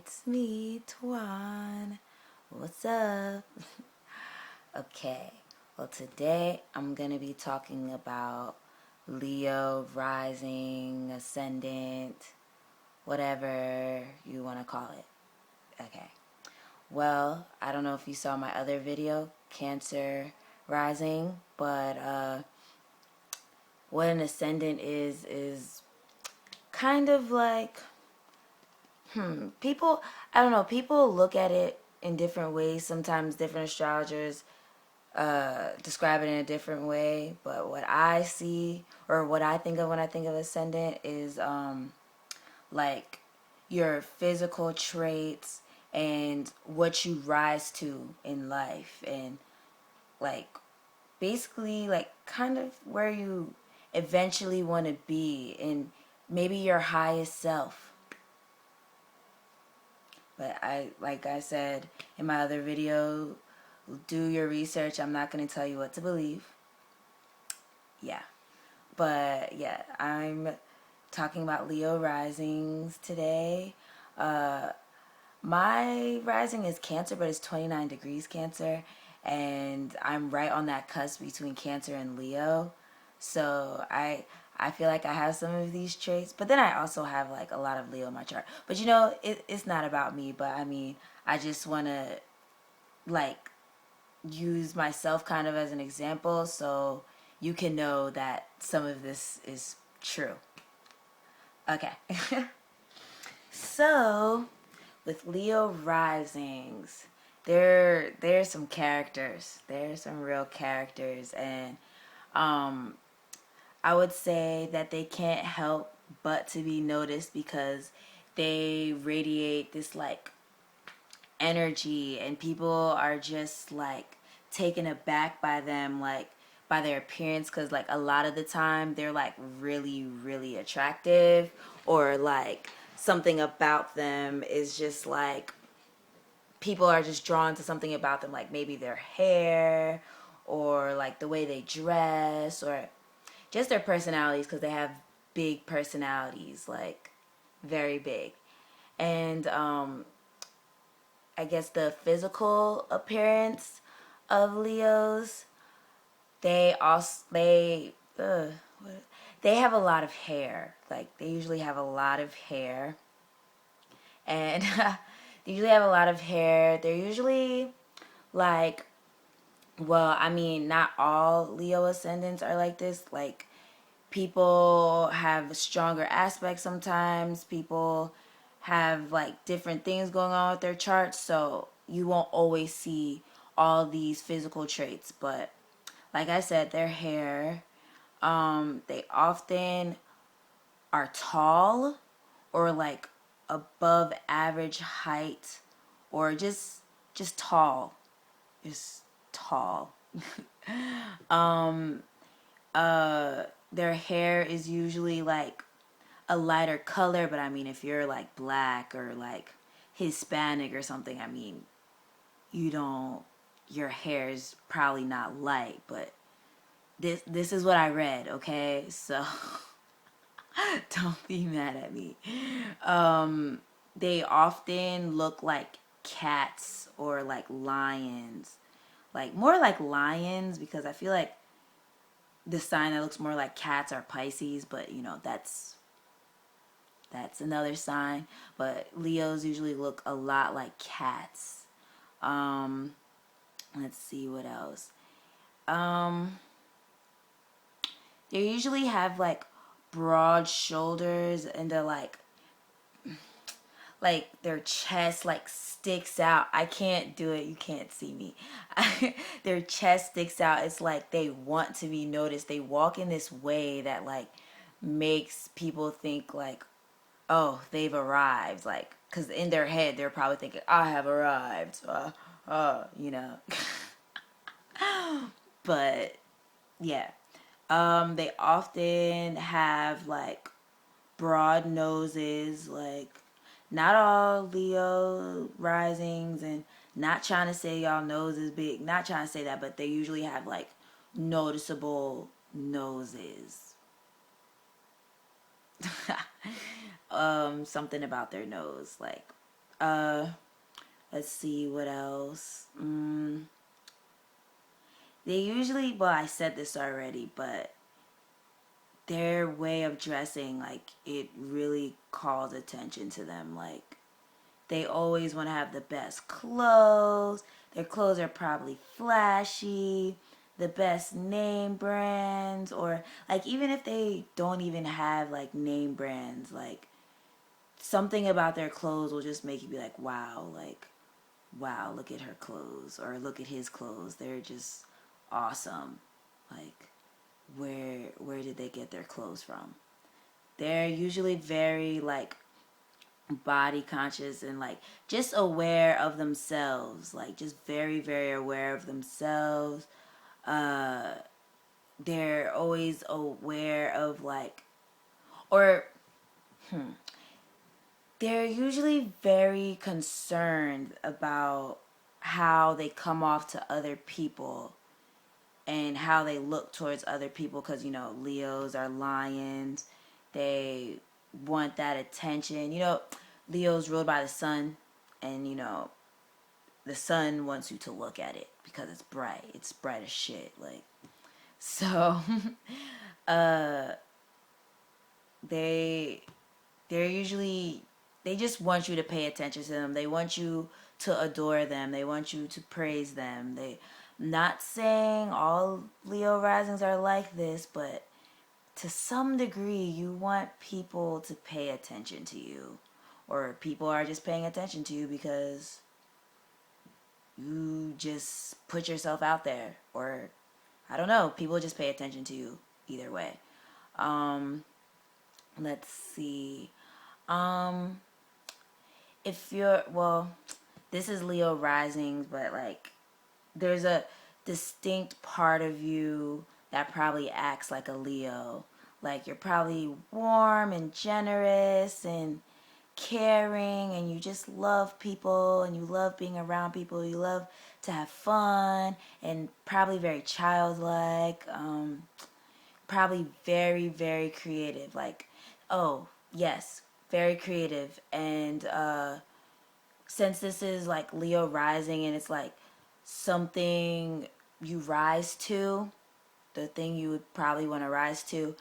It's me, Twan. What's up? Okay, well, today I'm going to be talking about Leo, rising, ascendant, whatever you want to call it. Okay, well, I don't know if you saw my other video, Cancer rising, but what an ascendant is kind of like people, I don't know, people look at it in different ways. Sometimes different astrologers describe it in a different way, but what I see or what I think of when I think of ascendant is like your physical traits and what you rise to in life, and like basically like kind of where you eventually want to be, and maybe your highest self. But like I said in my other video, do your research. I'm not going to tell you what to believe. Yeah. But yeah, I'm talking about Leo risings today. My rising is Cancer, but it's 29 degrees Cancer. And I'm right on that cusp between Cancer and Leo. So I feel like I have some of these traits, but then I also have like a lot of Leo in my chart. But you know, it's not about me, but I mean, I just want to like use myself kind of as an example so you can know that some of this is true. Okay. So, with Leo risings, there's some characters. There's some real characters, and um I would say that they can't help but to be noticed because they radiate this like energy, and people are just like taken aback by them, like by their appearance, because like a lot of the time they're like really attractive, or like something about them is just like people are just drawn to something about them, like maybe their hair or like the way they dress or just their personalities, because they have big personalities, like very big. And I guess the physical appearance of Leos, they also they have a lot of hair. Like they usually have a lot of hair, and they usually have a lot of hair. They're usually like, well, I mean, not all Leo ascendants are like this. Like people have stronger aspects sometimes. People have like different things going on with their charts, so you won't always see all these physical traits. But like I said, their hair, they often are tall or like above average height, or just tall, just tall. um their hair is usually like a lighter color, but I mean, if you're like black or like Hispanic or something, I mean, you don't, your hair is probably not light, but this is what I read, okay? So don't be mad at me. They often look like cats or like lions, like more like lions, because I feel like the sign that looks more like cats are Pisces, but you know, that's another sign. But Leos usually look a lot like cats. Um, let's see what else. Um, they usually have like broad shoulders, and they're like their chest like sticks out. I can't do it. You can't see me. Their chest sticks out. It's like they want to be noticed. They walk in this way that like makes people think like, oh, they've arrived. Like, because in their head, they're probably thinking, I have arrived. You know. But, yeah. They often have, like, broad noses. Like, not all Leo risings, and not trying to say y'all nose is big. Not trying to say that, but they usually have, like, noticeable noses. Something about their nose, like Uh, let's see what else. They usually, well, I said this already, but their way of dressing, like, it really calls attention to them. Like, they always want to have the best clothes. Their clothes are probably flashy, the best name brands, or like even if they don't even have like name brands, like something about their clothes will just make you be like, wow, wow, look at her clothes or look at his clothes. They're just awesome. Like where did they get their clothes from? They're usually very like body conscious and like just aware of themselves, like just very very aware of themselves. uh they're always aware of like, or they're usually very concerned about how they come off to other people and how they look towards other people, because Leos are lions. They want that attention. Leo's ruled by the sun, and the sun wants you to look at it because it's bright. It's bright as shit. Like, so uh they they're usually, they just want you to pay attention to them. They want you to adore them. They want you to praise them. They, not saying all Leo risings are like this, but to some degree you want people to pay attention to you, or people are just paying attention to you because you just put yourself out there, or I don't know, people just pay attention to you either way. um let's see. um if you're, well, this is Leo rising, but like there's a distinct part of you that probably acts like a Leo. Like you're probably warm and generous and caring, and you just love people and you love being around people. You love to have fun, and probably very childlike. Probably very very creative. Like, oh yes, very creative. And since this is like Leo rising and it's like something you rise to, the thing you would probably want to rise to,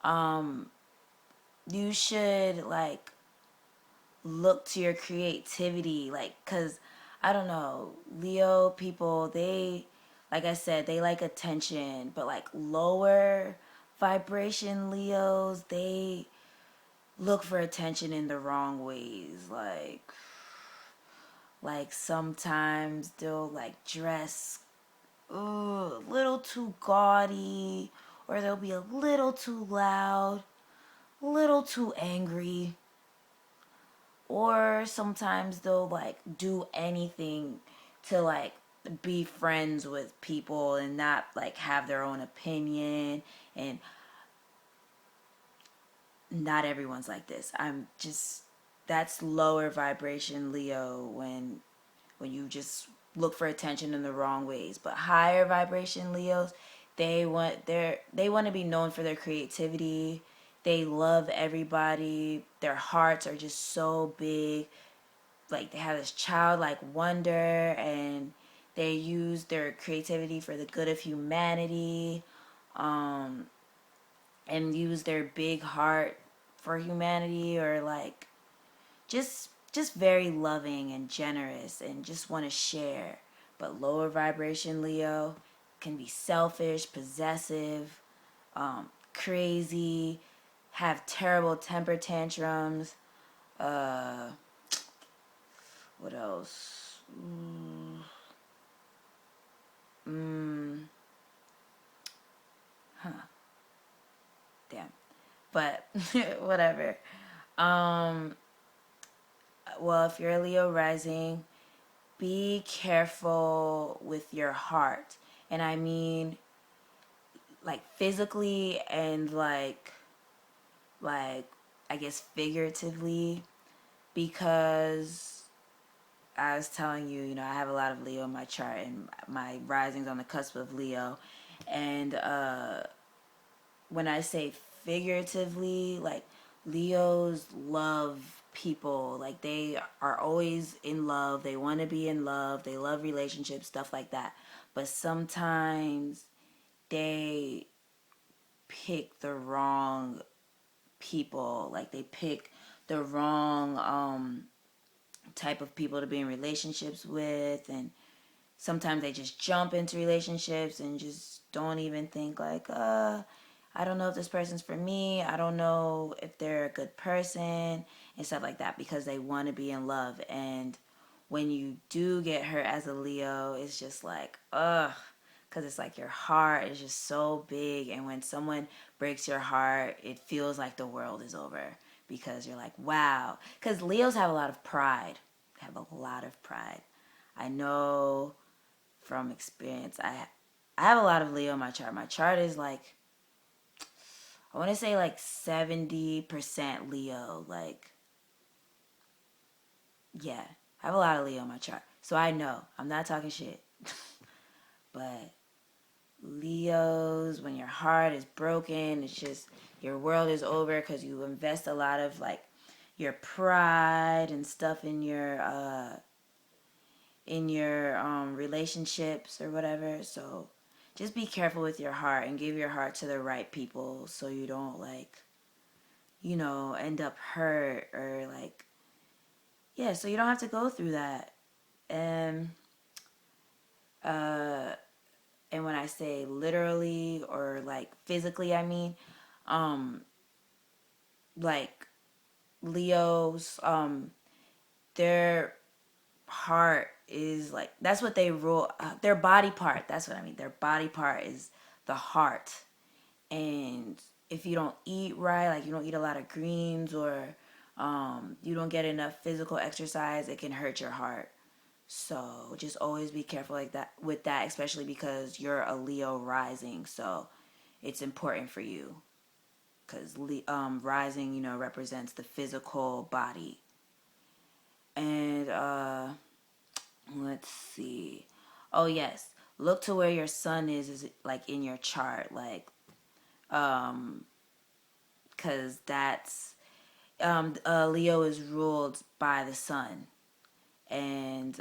um, you should like look to your creativity. Like, cause I don't know, Leo people, they, like I said, they like attention, but like lower vibration Leos, they look for attention in the wrong ways. Like sometimes they'll like dress a little too gaudy, or they'll be a little too loud, a little too angry, or sometimes they'll like do anything to like be friends with people and not like have their own opinion. And not everyone's like this. I'm just, that's lower vibration Leo, when you just look for attention in the wrong ways. But higher vibration Leos, they want to be known for their creativity. They love everybody. Their hearts are just so big. Like they have this childlike wonder, and they use their creativity for the good of humanity, um, and use their big heart for humanity, or like just very loving and generous and just want to share. But lower vibration Leo can be selfish, possessive, crazy, have terrible temper tantrums. Uh, what else? Huh. Damn. But whatever. Um, well, if you're a Leo rising, be careful with your heart. And I mean like physically and like I guess figuratively, because I was telling you, I have a lot of Leo in my chart, and my rising's on the cusp of Leo. And when I say figuratively, like Leos love people. Like, they are always in love. They want to be in love. They love relationships, stuff like that. But sometimes they pick the wrong people. Like, they pick the wrong type of people to be in relationships with, and sometimes they just jump into relationships and just don't even think like, I don't know if this person's for me. I don't know if they're a good person and stuff like that, because they want to be in love. And when you do get hurt as a Leo, it's just like, ugh, because it's like your heart is just so big. And when someone breaks your heart, it feels like the world is over, because you're like, wow. Because Leos have a lot of pride. They have a lot of pride. I know from experience. I have a lot of Leo in my chart. My chart is like, I want to say like 70% Leo. Like, yeah, I have a lot of Leo in my chart. So I know, I'm not talking shit. But Leos, when your heart is broken, it's just, your world is over because you invest a lot of like your pride and stuff in your relationships or whatever. So just be careful with your heart and give your heart to the right people, so you don't like, end up hurt, or like, yeah, so you don't have to go through that. And uh and when I say literally or like physically, I mean like Leos, their heart is like, that's what they rule, their body part, that's what I mean, their body part is the heart. And if you don't eat right, like you don't eat a lot of greens, or you don't get enough physical exercise, it can hurt your heart. So just always be careful like that with that, especially because you're a Leo rising, so it's important for you, because rising, represents the physical body. And let's see. Oh yes, look to where your sun is like in your chart, like because that's Leo is ruled by the sun, and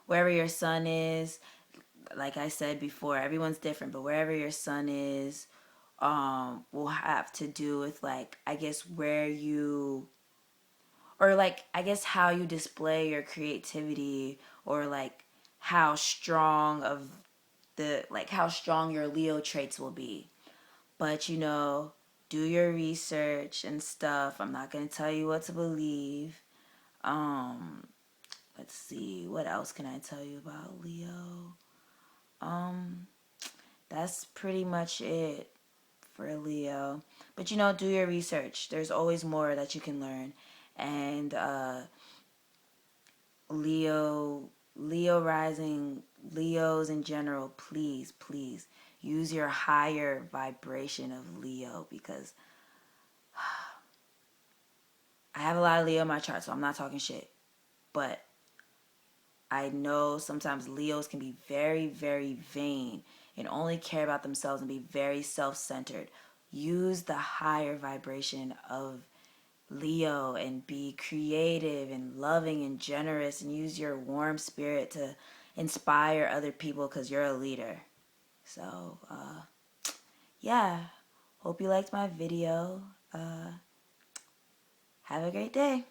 wherever your sun is, like I said before, everyone's different, but wherever your sun is, will have to do with like, I guess, where you, or like, I guess, how you display your creativity, or like how strong of how strong your Leo traits will be. But do your research and stuff. I'm not gonna tell you what to believe. Um, let's see, what else can I tell you about Leo? That's pretty much it for Leo. But do your research. There's always more that you can learn. And Leo rising, Leos in general, please, please use your higher vibration of Leo, because I have a lot of Leo in my chart, so I'm not talking shit. But I know sometimes Leos can be very, very vain and only care about themselves and be very self-centered. Use the higher vibration of Leo and be creative and loving and generous, and use your warm spirit to inspire other people, because you're a leader. So, yeah. Hope you liked my video. Have a great day.